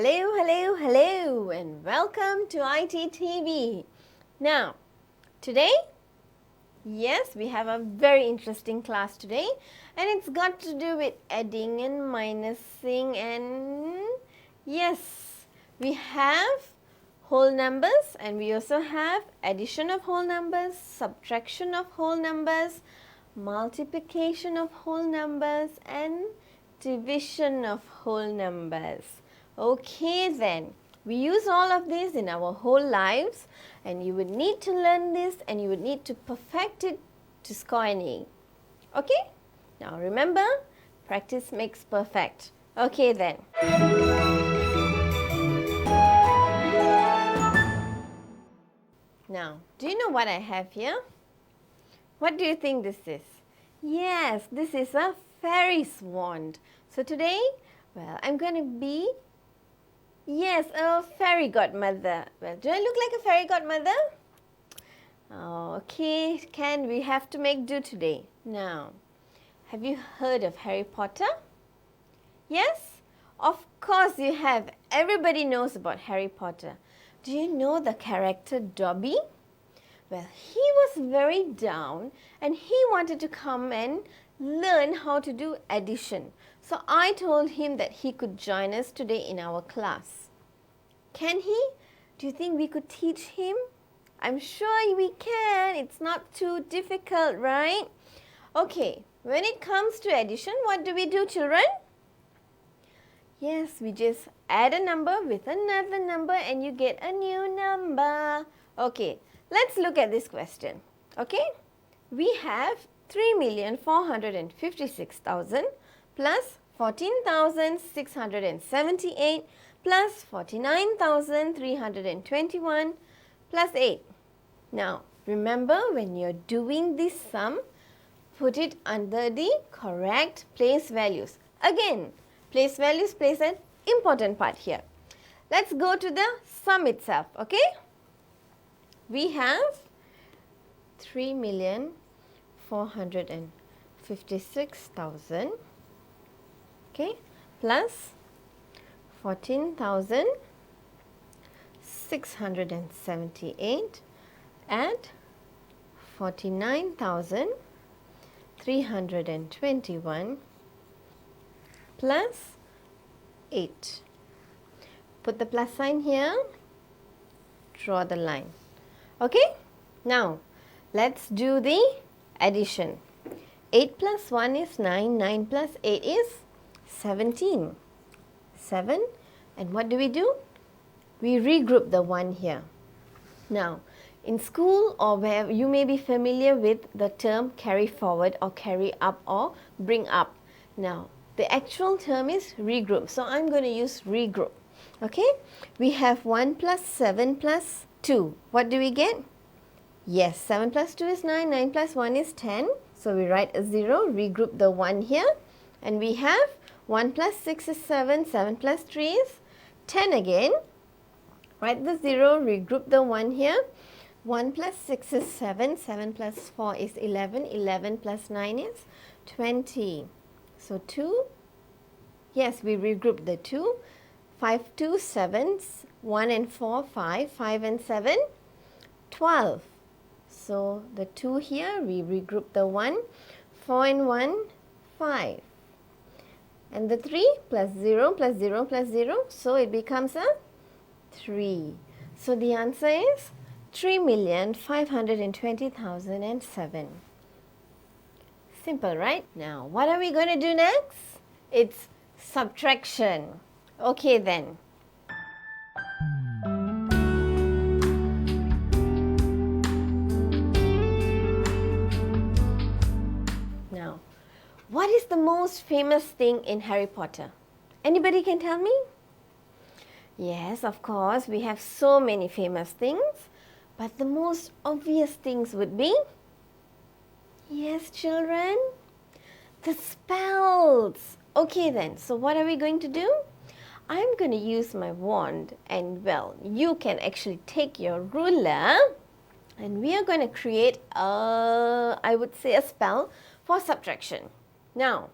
Hello, hello, hello, and welcome to iTTV. Now, today, yes, we have a very interesting class today, and it's got to do with adding and minusing, and yes, we have whole numbers, and we also have addition of whole numbers, subtraction of whole numbers, multiplication of whole numbers, and division of whole numbers. Okay then, we use all of these in our whole lives, and you would need to learn this and you would need to perfect it to score an A. Okay? Now remember, practice makes perfect. Okay then. Now, do you know what I have here? What do you think this is? Yes, this is a fairy's wand. So today, well, I'm going to be, yes, a fairy godmother. Well, do I look like a fairy godmother? Okay, we have to make do today. Now, have you heard of Harry Potter? Yes? Of course you have. Everybody knows about Harry Potter. Do you know the character Dobby? Well, he was very down and he wanted to come and learn how to do addition. So I told him that he could join us today in our class. Can he? Do you think we could teach him? I'm sure we can. It's not too difficult, right? Okay, when it comes to addition, what do we do, children? Yes, we just add a number with another number and you get a new number. Okay, let's look at this question. Okay, we have 3,456,000 plus 14,678 plus 49,321 plus 8. Now, remember when you're doing this sum, put it under the correct place values. Again, place values plays an important part here. Let's go to the sum itself, okay? We have 3,456,000, okay, plus 14,678 and 49,321 plus 8. Put the plus sign here, draw the line. Okay, now let's do the addition. 8 plus 1 is 9, 9 plus 8 is 17. 7, and what do? We regroup the 1 here. Now, in school or where you may be familiar with the term carry forward or carry up or bring up. Now, the actual term is regroup. So, I'm going to use regroup. Okay, we have 1 plus 7 plus 2. What do we get? Yes, 7 plus 2 is 9, 9 plus 1 is 10. So, we write a 0, regroup the 1 here, and we have 1 plus 6 is 7, 7 plus 3 is 10 again. Write the 0, regroup the 1 here. 1 plus 6 is 7, 7 plus 4 is 11, 11 plus 9 is 20. So 2, yes, we regroup the 2. 5, 2, 7, 1 and 4, 5, 5 and 7, 12. So the 2 here, we regroup the 1, 4 and 1, 5. And the 3 plus 0 plus 0 plus 0, so it becomes a 3. So the answer is 3,520,007. Simple, right? Now, what are we going to do next? It's subtraction. Okay then. Now, what is the most famous thing in Harry Potter? Anybody can tell me? Yes, of course, we have so many famous things, but the most obvious things would be, yes, children, the spells. Okay then, so what are we going to do? I'm going to use my wand, and well, you can actually take your ruler and we are going to create I would say a spell for subtraction. Now,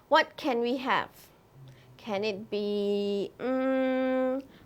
what can we have? Can it be,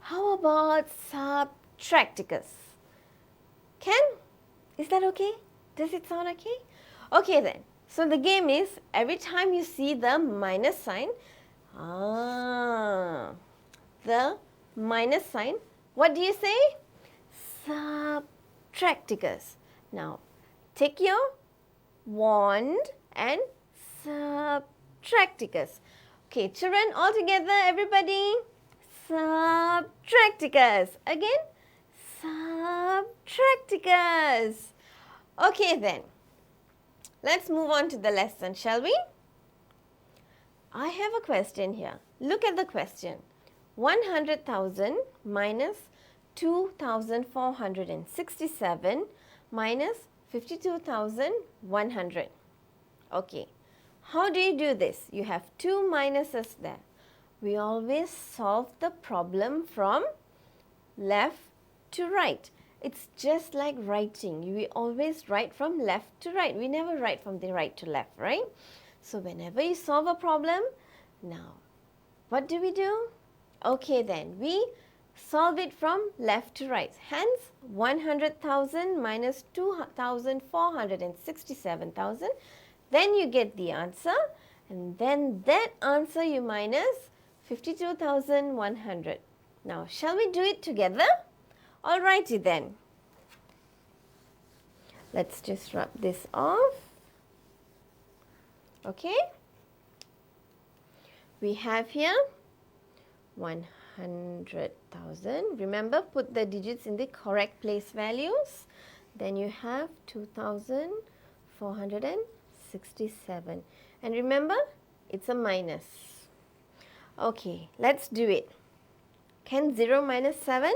how about subtracticus? Can? Is that okay? Does it sound okay? Okay then. So the game is every time you see the minus sign, the minus sign, what do you say? Subtracticus. Now take your wand and subtracticus. Okay, children, all together, everybody. Subtracticus. Again, subtracticus. Okay then, let's move on to the lesson, shall we? I have a question here. Look at the question. 100,000 minus 2,467 minus 52,100. Okay. How do you do this? You have two minuses there. We always solve the problem from left to right. It's just like writing. We always write from left to right. We never write from the right to left, right? So whenever you solve a problem, now what do? Okay then, we solve it from left to right. Hence, 100,000 minus 2,467,000. Then you get the answer, and then that answer you minus 52,100. Now, shall we do it together? Alrighty then. Let's just rub this off. Okay. We have here 100,000. Remember, put the digits in the correct place values. Then you have 2,467. And remember, it's a minus. Okay, let's do it. Can 0 minus 7?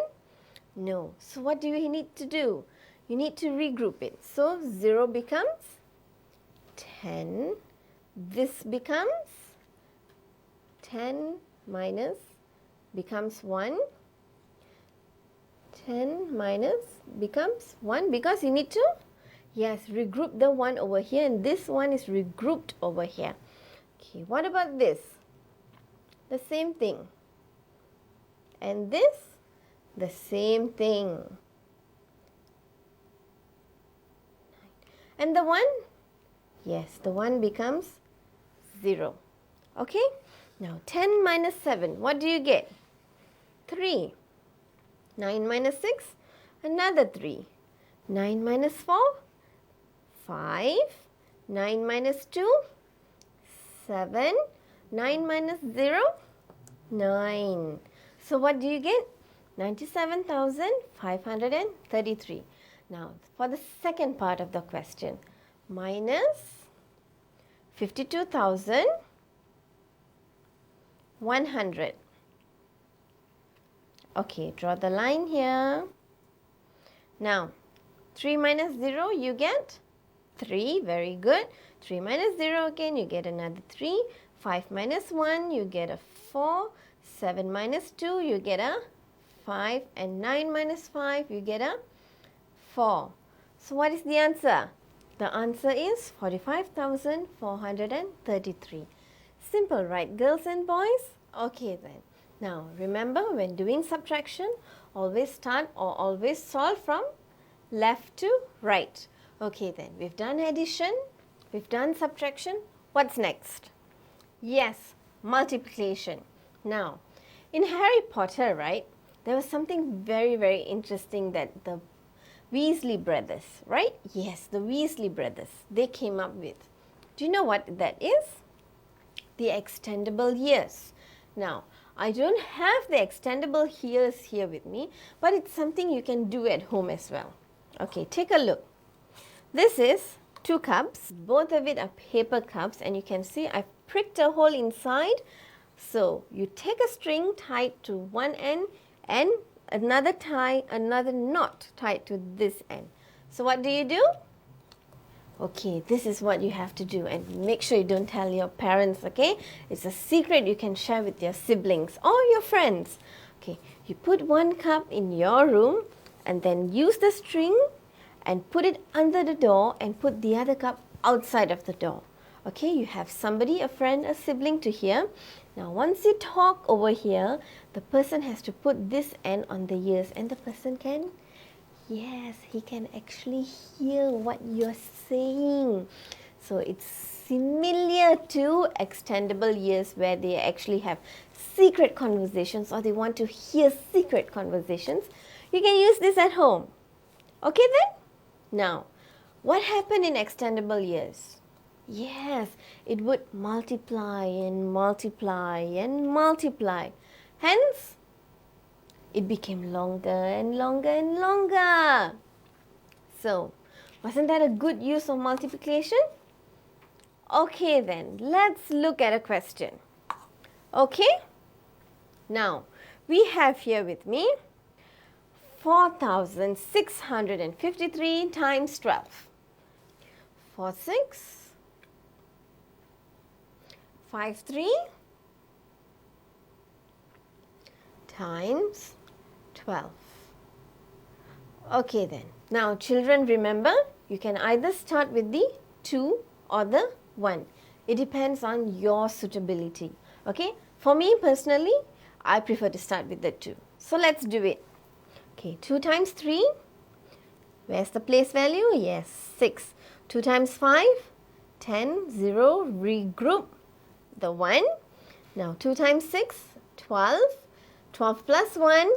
No. So what do you need to do? You need to regroup it. So 0 becomes 10. This becomes 10 minus becomes 1. 10 minus becomes 1 because you need to, yes, regroup the 1 over here, and this one is regrouped over here. Okay, what about this? The same thing. And this, the same thing. And the 1? Yes, the 1 becomes 0. Okay? Now 10 minus 7, what do you get? 3. 9 minus 6, another 3. 9 minus 4, 5. 9 minus 2, 7. 9 minus 0, 9. So what do you get? 97,533. Now for the second part of the question, minus 52,100. Okay, draw the line here. Now 3 minus 0, you get 3. Very good. 3 minus 0 again, you get another 3. 5 minus 1, you get a 4. 7 minus 2, you get a 5. And 9 minus 5, you get a 4. So what is the answer? The answer is 45,433. Simple, right, girls and boys? Okay then. Now remember, when doing subtraction, always start or always solve from left to right. Okay then, we've done addition, we've done subtraction. What's next? Yes, multiplication. Now, in Harry Potter, right, there was something very, very interesting that the Weasley brothers, right? Yes, the Weasley brothers, they came up with. Do you know what that is? The extendable years. Now, I don't have the extendable years here with me, but it's something you can do at home as well. Okay, take a look. This is 2 cups. Both of it are paper cups, and you can see I've pricked a hole inside. So you take a string tied to one end and another knot tied to this end. So what do? Okay, this is what you have to do, and make sure you don't tell your parents, okay? It's a secret you can share with your siblings or your friends. Okay, you put 1 cup in your room and then use the string and put it under the door and put the other cup outside of the door. Okay, you have somebody, a friend, a sibling to hear. Now once you talk over here, the person has to put this N on the ears and the person can, yes, he can actually hear what you're saying. So it's similar to extendable ears where they actually have secret conversations or they want to hear secret conversations. You can use this at home. Okay then? Now, what happened in extendable ears? Yes, it would multiply and multiply and multiply. Hence, it became longer and longer and longer. So, wasn't that a good use of multiplication? Okay then, let's look at a question. Okay? Now, we have here with me 4,653 times 12. 4653 times 12. Okay then. Now children, remember, you can either start with the 2 or the 1. It depends on your suitability. Okay. For me personally, I prefer to start with the 2. So let's do it. Okay. 2 times 3. Where's the place value? Yes, 6. 2 times 5. 10. 0. Regroup the 1. Now 2 times 6. 12. 12 plus 1.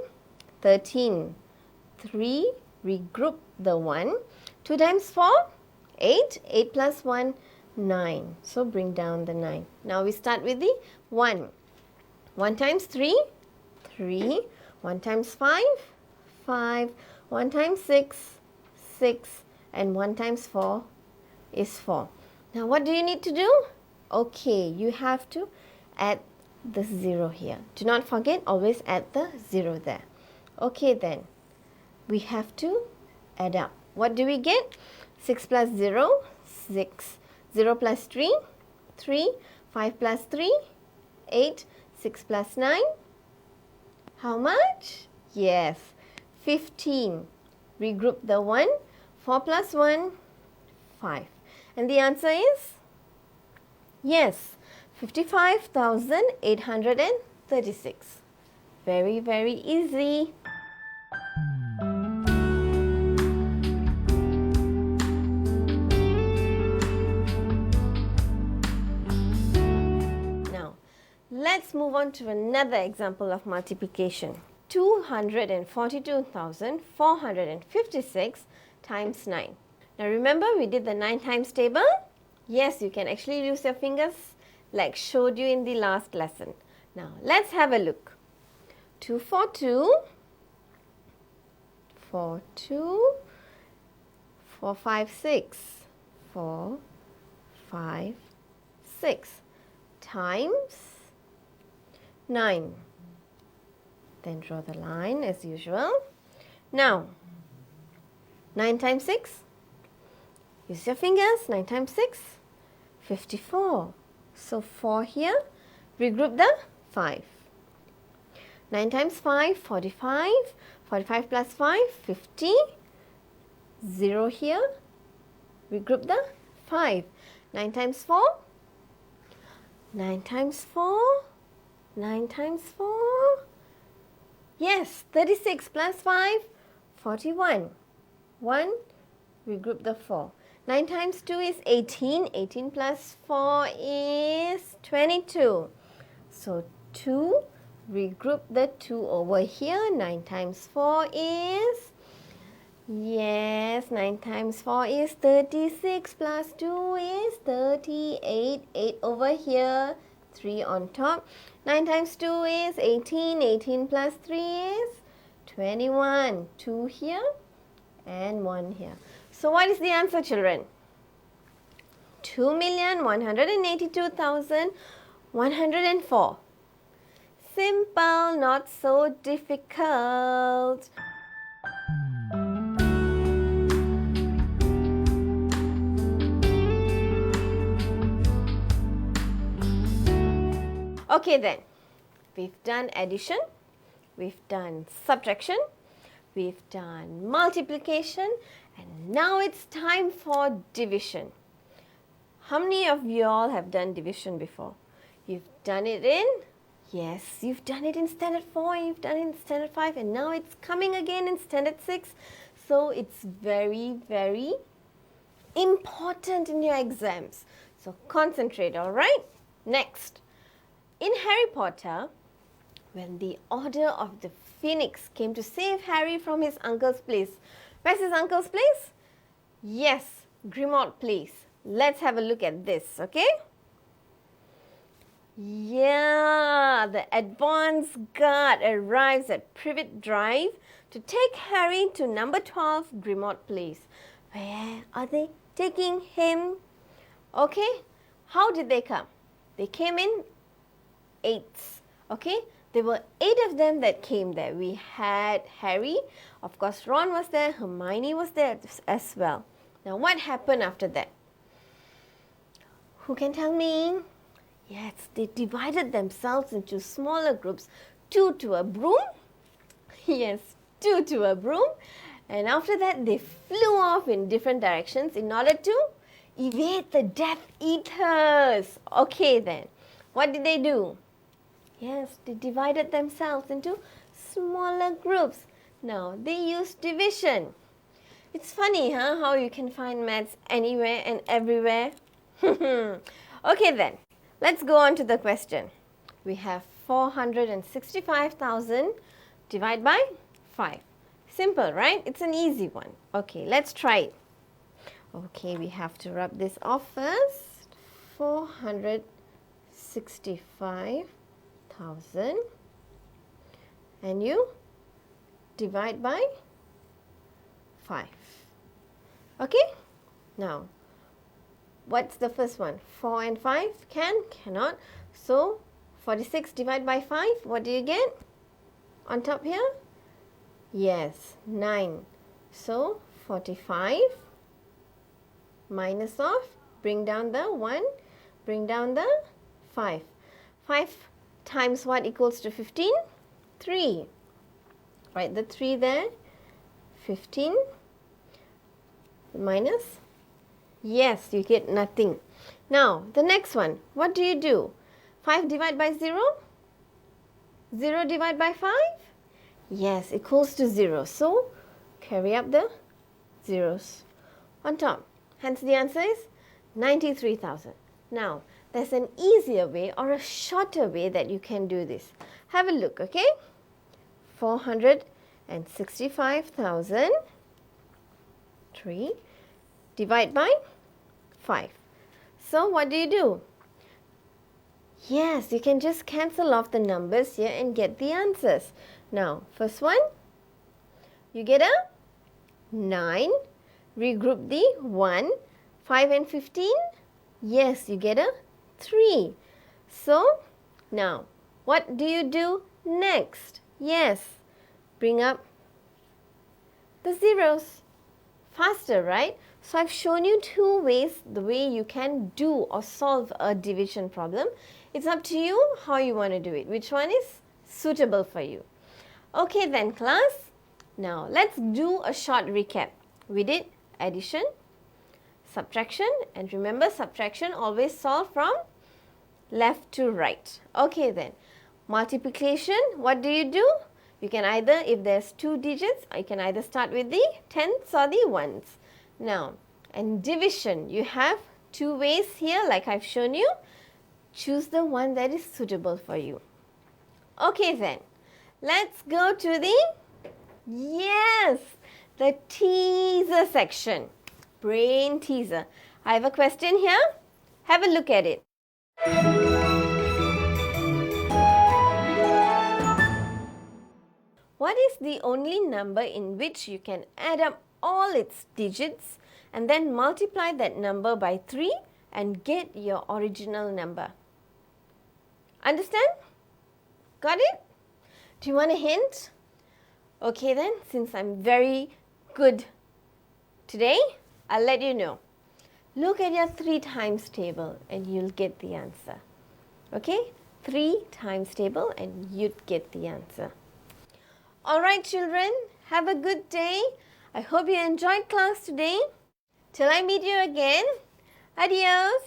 13. 3. Regroup the 1. 2 times 4. 8. 8 plus 1. 9. So bring down the 9. Now we start with the 1. 1 times 3. 3. 1 times 5. 5. 1 times 6. 6. And 1 times 4 is 4. Now what do you need to do? Okay, you have to add the 0 here. Do not forget, always add the 0 there. Okay then, we have to add up. What do we get? 6 plus 0, 6. 0 plus 3, 3. 5 plus 3, 8. 6 plus 9, how much? Yes, 15. Regroup the 1. 4 plus 1, 5. And the answer is? Yes, 55,836. Very, very easy. Now, let's move on to another example of multiplication. 242,456 times 9. Now remember, we did the 9 times table. Yes, you can actually use your fingers like showed you in the last lesson. Now let's have a look. 242, 42, 456, 456 times 9. Then draw the line as usual. Now 9 times 6. Use your fingers. 9 times 6, 54. So 4 here. Regroup the 5. 9 times 5, 45. 45 plus 5, 50. 0 here. Regroup the 5. 9 times 4. 9 times 4. 9 times 4. Yes, 36 plus 5, 41. 1. Regroup the 4. 9 times 2 is 18. 18 plus 4 is 22. So 2, regroup the 2 over here. 9 times 4 is, yes, 9 times 4 is 36 plus 2 is 38. 8 over here, 3 on top. 9 times 2 is 18. 18 plus 3 is 21. 2 here and 1 here. So what is the answer, children? 2,182,104. Simple, not so difficult. Okay then, we've done addition, we've done subtraction, we've done multiplication, and now it's time for division. How many of you all have done division before? You've done it in Yes, you've done it in standard 4, you've done it in standard 5, and now it's coming again in standard 6. So it's very, very important in your exams. So concentrate, alright? Next, in Harry Potter, when the Order of the Phoenix came to save Harry from his uncle's place. Where's his uncle's place? Yes, Grimmauld Place. Let's have a look at this, okay? Yeah, the advance guard arrives at Privet Drive to take Harry to number 12 Grimmauld Place. Where are they taking him? Okay, how did they come? They came in 8s, okay? There were 8 of them that came there. We had Harry, of course Ron was there, Hermione was there as well. Now what happened after that? Who can tell me? Yes, they divided themselves into smaller groups, 2 to a broom. Yes, 2 to a broom. And after that, they flew off in different directions in order to evade the Death Eaters. Okay then, what did they do? Yes, they divided themselves into smaller groups. Now, they used division. It's funny, huh, how you can find maths anywhere and everywhere. Okay then, let's go on to the question. We have 465,000 divided by 5. Simple, right? It's an easy one. Okay, let's try it. Okay, we have to rub this off first. 465,000 and you divide by 5. Okay, now what's the first one? 4 and 5 cannot. So 46 divided by 5, what do you get on top here? Yes, 9. So 45 minus of, bring down the 1, bring down the 5. 5 times what equals to 15? 3. Write the 3 there. 15 minus, yes, you get nothing. Now, the next one, what do you do? 5 divided by 0? 0 divided by 5? Yes, equals to 0. So, carry up the zeros on top. Hence, the answer is 93,000. Now, there's an easier way or a shorter way that you can do this. Have a look, okay? 465,000, 3, divide by 5. So, what do? Yes, you can just cancel off the numbers here and get the answers. Now, first one, you get a 9. Regroup the 1, 5 and 15. Yes, you get a 3. So, now, what do you do next? Yes, bring up the zeros. Faster, right? So, I've shown you 2 ways, the way you can do or solve a division problem. It's up to you how you want to do it. Which one is suitable for you? Okay then, class. Now, let's do a short recap. We did addition, subtraction, and remember, subtraction always solve from left to right. Okay then, multiplication, what do? You can either, if there's 2 digits, you can either start with the tens or the ones. Now, and division, you have 2 ways here like I've shown you. Choose the one that is suitable for you. Okay then, let's go to the, yes, the teaser section. Brain teaser. I have a question here. Have a look at it. What is the only number in which you can add up all its digits and then multiply that number by 3 and get your original number? Understand? Got it? Do you want a hint? Okay then, since I'm very good today, I'll let you know. Look at your 3 times table and you'll get the answer. Okay? 3 times table and you'd get the answer. Alright children, have a good day. I hope you enjoyed class today. Till I meet you again, adios.